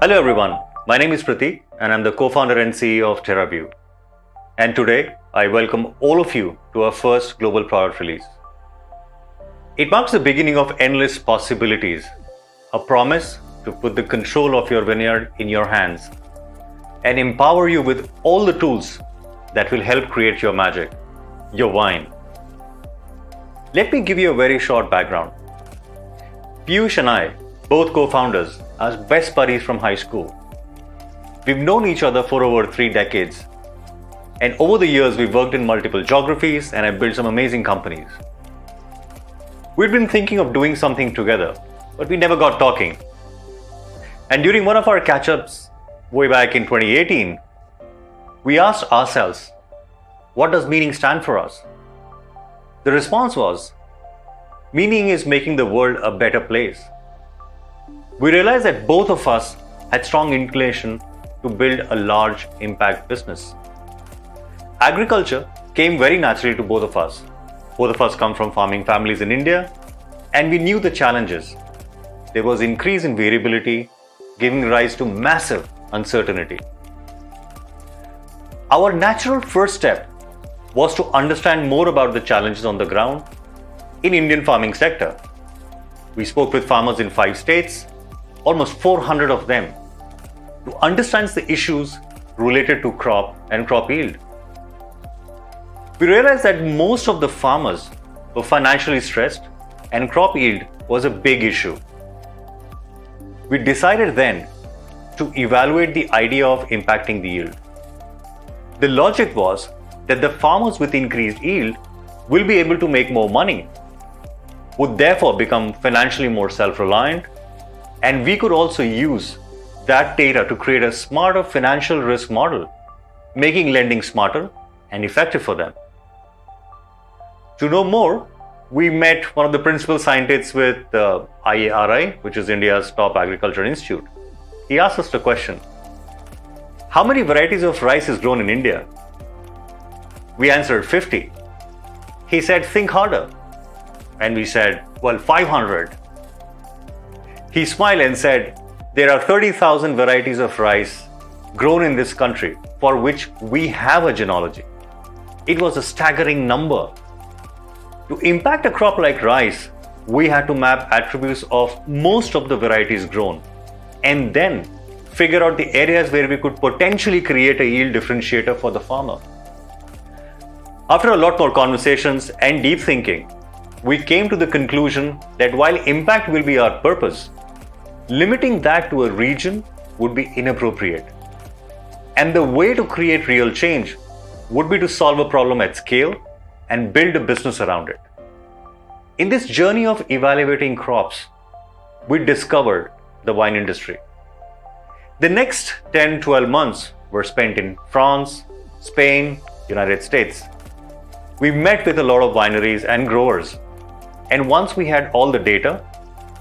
Hello everyone, my name is Pratik and I'm the co-founder and CEO of Teraview. And today, I welcome all of you to our first global product release. It marks the beginning of endless possibilities, a promise to put the control of your vineyard in your hands and empower you with all the tools that will help create your magic, your wine. Let me give you a very short background. Piyush and I, both co-founders, are best buddies from high school. We've known each other for over 3 decades. And over the years, we've worked in multiple geographies and have built some amazing companies. We'd been thinking of doing something together, but we never got talking. And during one of our catch-ups way back in 2018, we asked ourselves, what does meaning stand for us? The response was, meaning is making the world a better place. We realized that both of us had strong inclination to build a large impact business. Agriculture came very naturally to both of us. Both of us come from farming families in India, and we knew the challenges. There was increase in variability, giving rise to massive uncertainty. Our natural first step was to understand more about the challenges on the ground in Indian farming sector. We spoke with farmers in 5 states, almost 400 of them, to understand the issues related to crop and crop yield. We realized that most of the farmers were financially stressed and crop yield was a big issue. We decided then to evaluate the idea of impacting the yield. The logic was that the farmers with increased yield will be able to make more money, would therefore become financially more self-reliant, and we could also use that data to create a smarter financial risk model, making lending smarter and effective for them. To know more, we met one of the principal scientists with IARI, which is India's top agriculture institute. He asked us the question, how many varieties of rice is grown in India? We answered 50. He said, think harder. And we said, well, 500. He smiled and said, there are 30,000 varieties of rice grown in this country for which we have a genealogy. It was a staggering number. To impact a crop like rice, we had to map attributes of most of the varieties grown and then figure out the areas where we could potentially create a yield differentiator for the farmer. After a lot more conversations and deep thinking, we came to the conclusion that while impact will be our purpose, limiting that to a region would be inappropriate. And the way to create real change would be to solve a problem at scale and build a business around it. In this journey of evaluating crops, we discovered the wine industry. The next 10-12 months were spent in France, Spain, United States. We met with a lot of wineries and growers. And once we had all the data,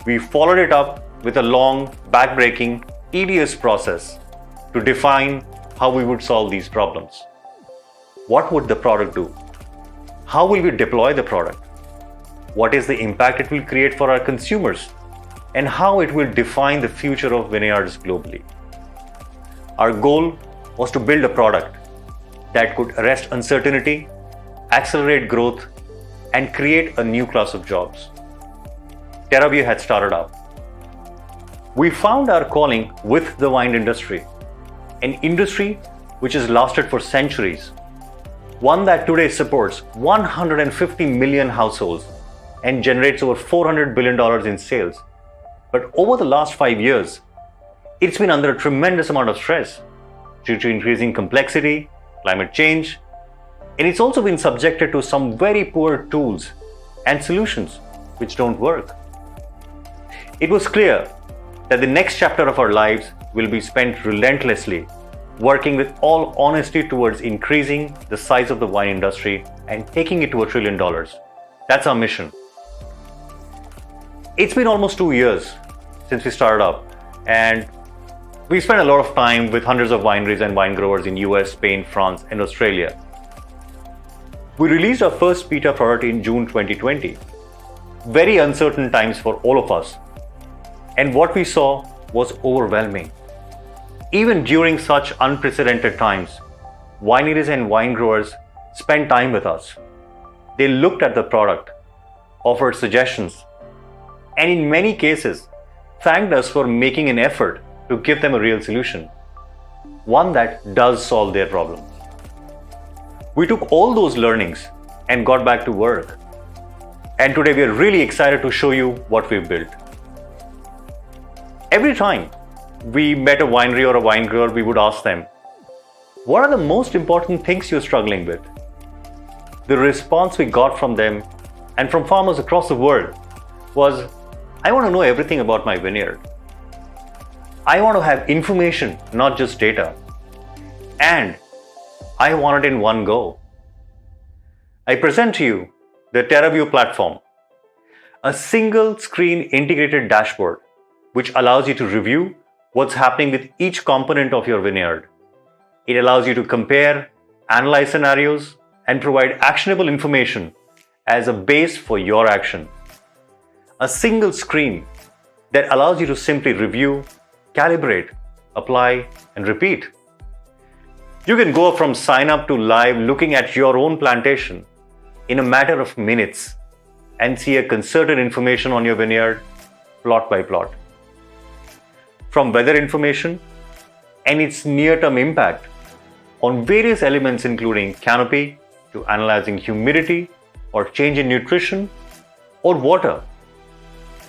we followed it up with a long, back-breaking, tedious process to define how we would solve these problems. What would the product do? How will we deploy the product? What is the impact it will create for our consumers? And how it will define the future of vineyards globally? Our goal was to build a product that could arrest uncertainty, accelerate growth, and create a new class of jobs. Teraview had started out. We found our calling with the wine industry, an industry which has lasted for centuries, one that today supports 150 million households and generates over $400 billion in sales. But over the last 5 years, it's been under a tremendous amount of stress due to increasing complexity, climate change, and it's also been subjected to some very poor tools and solutions which don't work. It was clear that the next chapter of our lives will be spent relentlessly working with all honesty towards increasing the size of the wine industry and taking it to $1 trillion. That's our mission. It's been almost 2 years since we started up, and we spent a lot of time with hundreds of wineries and wine growers in US, Spain, France, and Australia. We released our first beta product in June 2020. Very uncertain times for all of us. And what we saw was overwhelming. Even during such unprecedented times, wineries and wine growers spent time with us. They looked at the product, offered suggestions, and in many cases, thanked us for making an effort to give them a real solution, one that does solve their problems. We took all those learnings and got back to work. And today we are really excited to show you what we've built. Every time we met a winery or a wine grower, we would ask them, what are the most important things you're struggling with? The response we got from them and from farmers across the world was, I want to know everything about my vineyard. I want to have information, not just data. And I want it in one go. I present to you the Teraview Platform, a single screen integrated dashboard which allows you to review what's happening with each component of your vineyard. It allows you to compare, analyze scenarios, and provide actionable information as a base for your action. A single screen that allows you to simply review, calibrate, apply, and repeat. You can go from sign up to live looking at your own plantation in a matter of minutes and see a concerted information on your vineyard, plot by plot. From weather information and its near-term impact on various elements including canopy to analyzing humidity or change in nutrition or water.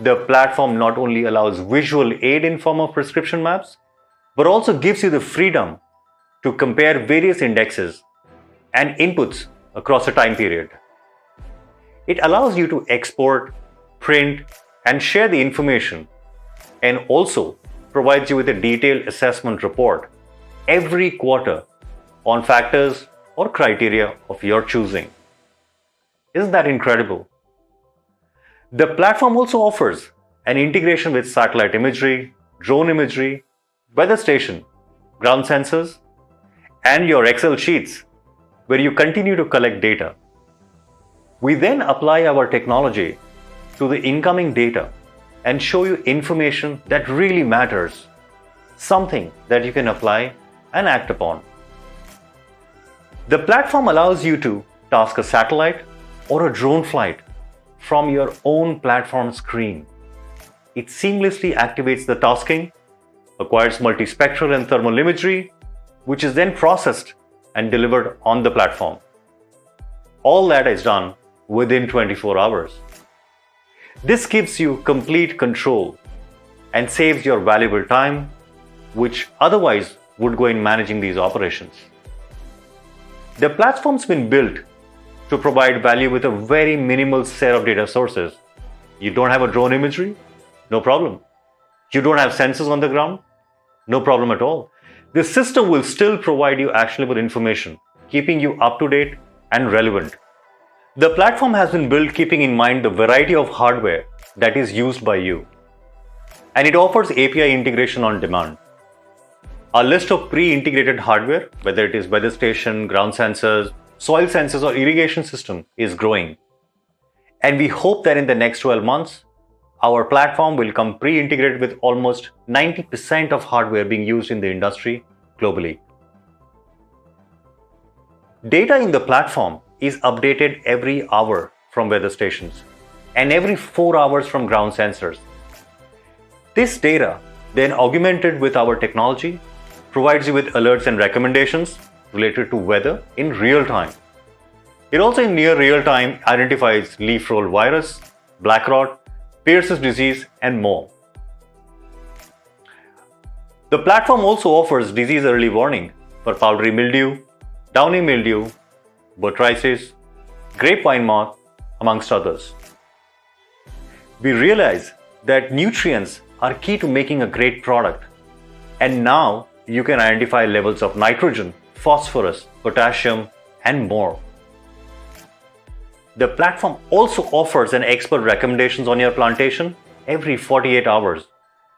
The platform not only allows visual aid in form of prescription maps, but also gives you the freedom to compare various indexes and inputs across a time period. It allows you to export, print, and share the information, and also provides you with a detailed assessment report every quarter on factors or criteria of your choosing. Isn't that incredible? The platform also offers an integration with satellite imagery, drone imagery, weather station, ground sensors, and your Excel sheets where you continue to collect data. We then apply our technology to the incoming data and show you information that really matters, something that you can apply and act upon. The platform allows you to task a satellite or a drone flight from your own platform screen. It seamlessly activates the tasking, acquires multispectral and thermal imagery, which is then processed and delivered on the platform. All that is done within 24 hours. This gives you complete control and saves your valuable time, which otherwise would go in managing these operations. The platform's been built to provide value with a very minimal set of data sources. You don't have a drone imagery? No problem. You don't have sensors on the ground? No problem at all. The system will still provide you actionable information, keeping you up to date and relevant. The platform has been built keeping in mind the variety of hardware that is used by you, and it offers API integration on demand. Our list of pre-integrated hardware, whether it is weather station, ground sensors, soil sensors, or irrigation system, is growing. And we hope that in the next 12 months, our platform will come pre-integrated with almost 90% of hardware being used in the industry globally. Data in the platform is updated every hour from weather stations and every 4 hours from ground sensors. This data, then augmented with our technology, provides you with alerts and recommendations related to weather in real time. It also in near real time identifies leaf roll virus, black rot, Pierce's disease, and more. The platform also offers disease early warning for powdery mildew, downy mildew, botrytis, grapevine moth, amongst others. We realize that nutrients are key to making a great product, and now you can identify levels of nitrogen, phosphorus, potassium, and more. The platform also offers an expert recommendations on your plantation every 48 hours,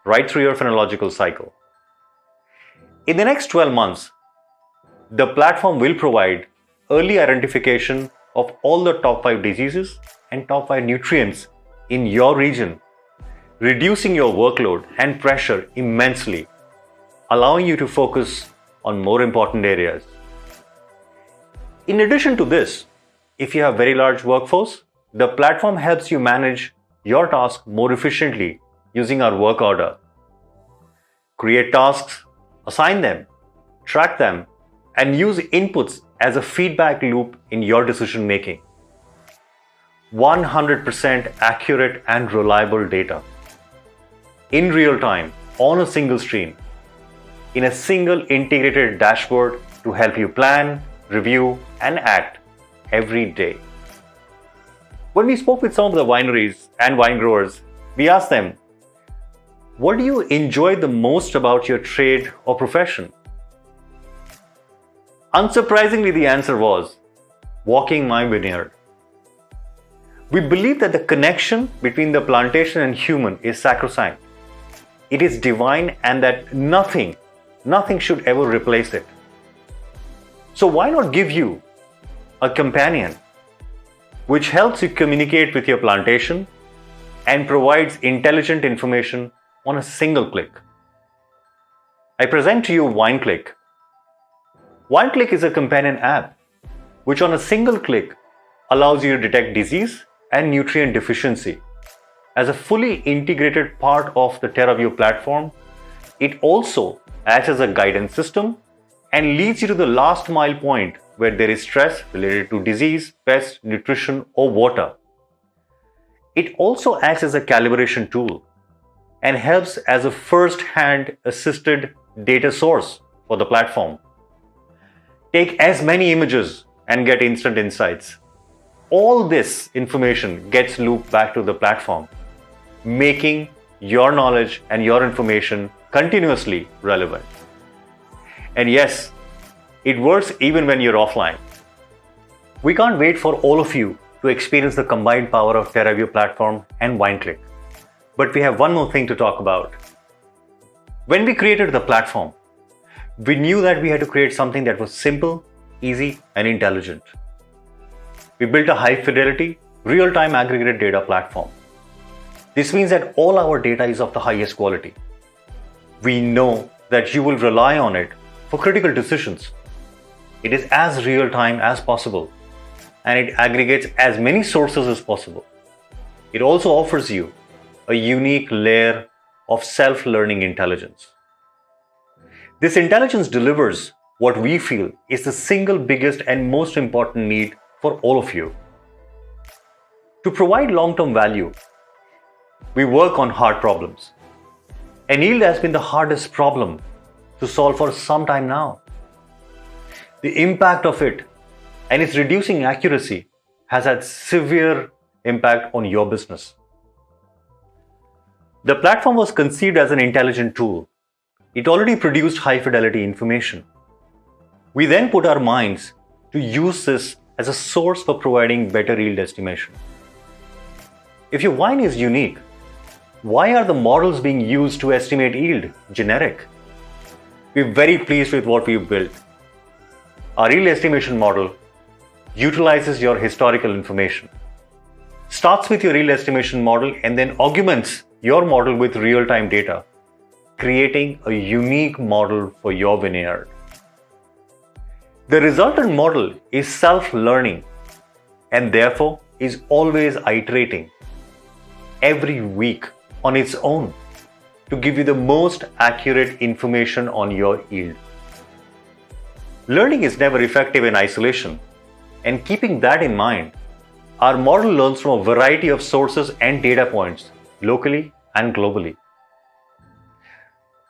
right through your phenological cycle. In the next 12 months, the platform will provide early identification of all the top 5 diseases and top 5 nutrients in your region, reducing your workload and pressure immensely, allowing you to focus on more important areas. In addition to this, if you have a very large workforce, the platform helps you manage your tasks more efficiently using our work order. Create tasks, assign them, track them, and use inputs as a feedback loop in your decision making. 100% accurate and reliable data. In real time, on a single screen, in a single integrated dashboard to help you plan, review, and act every day. When we spoke with some of the wineries and wine growers, we asked them, what do you enjoy the most about your trade or profession? Unsurprisingly, the answer was walking my vineyard. We believe that the connection between the plantation and human is sacrosanct. It is divine and that nothing should ever replace it. So why not give you a companion which helps you communicate with your plantation and provides intelligent information on a single click? I present to you WineClick. WineClick is a companion app which on a single click allows you to detect disease and nutrient deficiency. As a fully integrated part of the Teraview platform, it also acts as a guidance system and leads you to the last mile point where there is stress related to disease, pest, nutrition, or water. It also acts as a calibration tool and helps as a first-hand assisted data source for the platform. Take as many images and get instant insights. All this information gets looped back to the platform, making your knowledge and your information continuously relevant. And yes, it works even when you're offline. We can't wait for all of you to experience the combined power of Teraview Platform and WineClick. But we have one more thing to talk about. When we created the platform, we knew that we had to create something that was simple, easy, and intelligent. We built a high-fidelity, real-time aggregated data platform. This means that all our data is of the highest quality. We know that you will rely on it for critical decisions. It is as real-time as possible, and it aggregates as many sources as possible. It also offers you a unique layer of self-learning intelligence. This intelligence delivers what we feel is the single biggest and most important need for all of you. To provide long-term value, we work on hard problems. And yield has been the hardest problem to solve for some time now. The impact of it and its reducing accuracy has had severe impact on your business. The platform was conceived as an intelligent tool. It already produced high-fidelity information. We then put our minds to use this as a source for providing better yield estimation. If your wine is unique, why are the models being used to estimate yield generic? We're very pleased with what we've built. Our yield estimation model utilizes your historical information, starts with your yield estimation model and then augments your model with real-time data, creating a unique model for your vineyard. The resultant model is self-learning and therefore is always iterating every week on its own to give you the most accurate information on your yield. Learning is never effective in isolation, and keeping that in mind, our model learns from a variety of sources and data points locally and globally.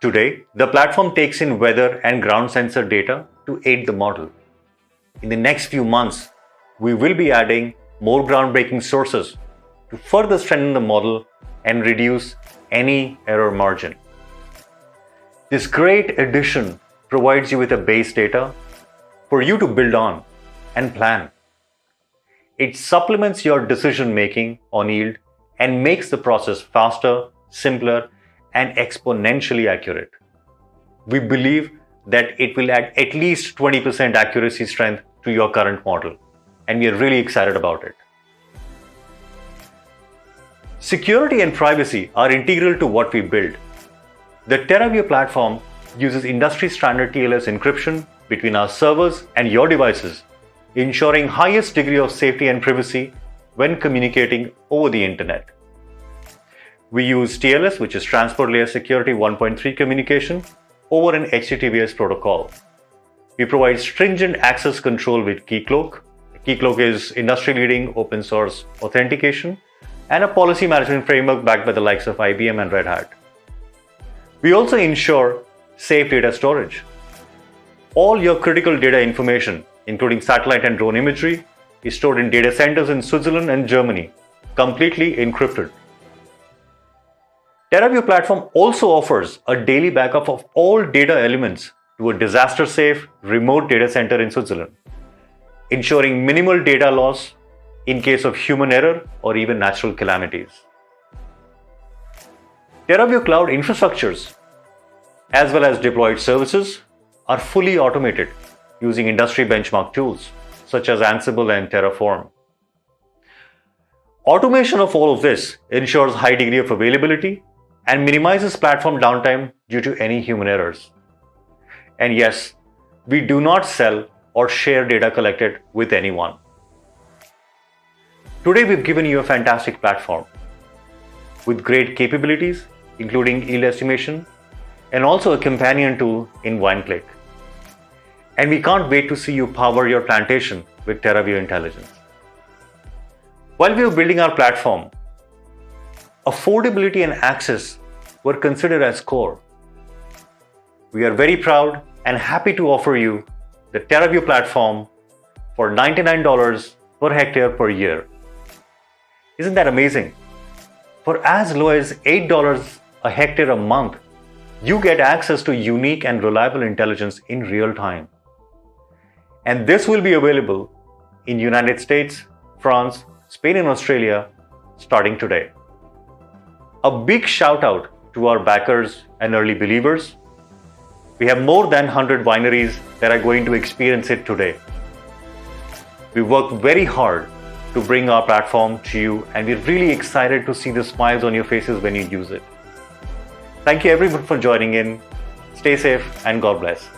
Today, the platform takes in weather and ground sensor data to aid the model. In the next few months, we will be adding more groundbreaking sources to further strengthen the model and reduce any error margin. This great addition provides you with a base data for you to build on and plan. It supplements your decision making on yield and makes the process faster, simpler, and exponentially accurate. We believe that it will add at least 20% accuracy strength to your current model, and we are really excited about it. Security and privacy are integral to what we build. The Teraview platform uses industry-standard TLS encryption between our servers and your devices, ensuring highest degree of safety and privacy when communicating over the internet. We use TLS, which is Transport Layer Security 1.3 communication, over an HTTPS protocol. We provide stringent access control with Keycloak. Keycloak is industry-leading open source authentication and a policy management framework backed by the likes of IBM and Red Hat. We also ensure safe data storage. All your critical data information, including satellite and drone imagery, is stored in data centers in Switzerland and Germany, completely encrypted. Teraview Platform also offers a daily backup of all data elements to a disaster-safe remote data center in Switzerland, ensuring minimal data loss in case of human error or even natural calamities. Teraview cloud infrastructures, as well as deployed services, are fully automated using industry benchmark tools such as Ansible and Terraform. Automation of all of this ensures high degree of availability and minimizes platform downtime due to any human errors. And yes, we do not sell or share data collected with anyone. Today we've given you a fantastic platform with great capabilities, including yield estimation, and also a companion tool in OneClick. And we can't wait to see you power your plantation with Teraview Intelligence. While we were building our platform, affordability and access were considered as core. We are very proud and happy to offer you the Teraview platform for $99 per hectare per year. Isn't that amazing? For as low as $8 a hectare a month, you get access to unique and reliable intelligence in real time. And this will be available in United States, France, Spain and Australia starting today. A big shout out to our backers and early believers. We have more than 100 wineries that are going to experience it today. We worked very hard to bring our platform to you, and we're really excited to see the smiles on your faces when you use it. Thank you everyone for joining in. Stay safe and God bless.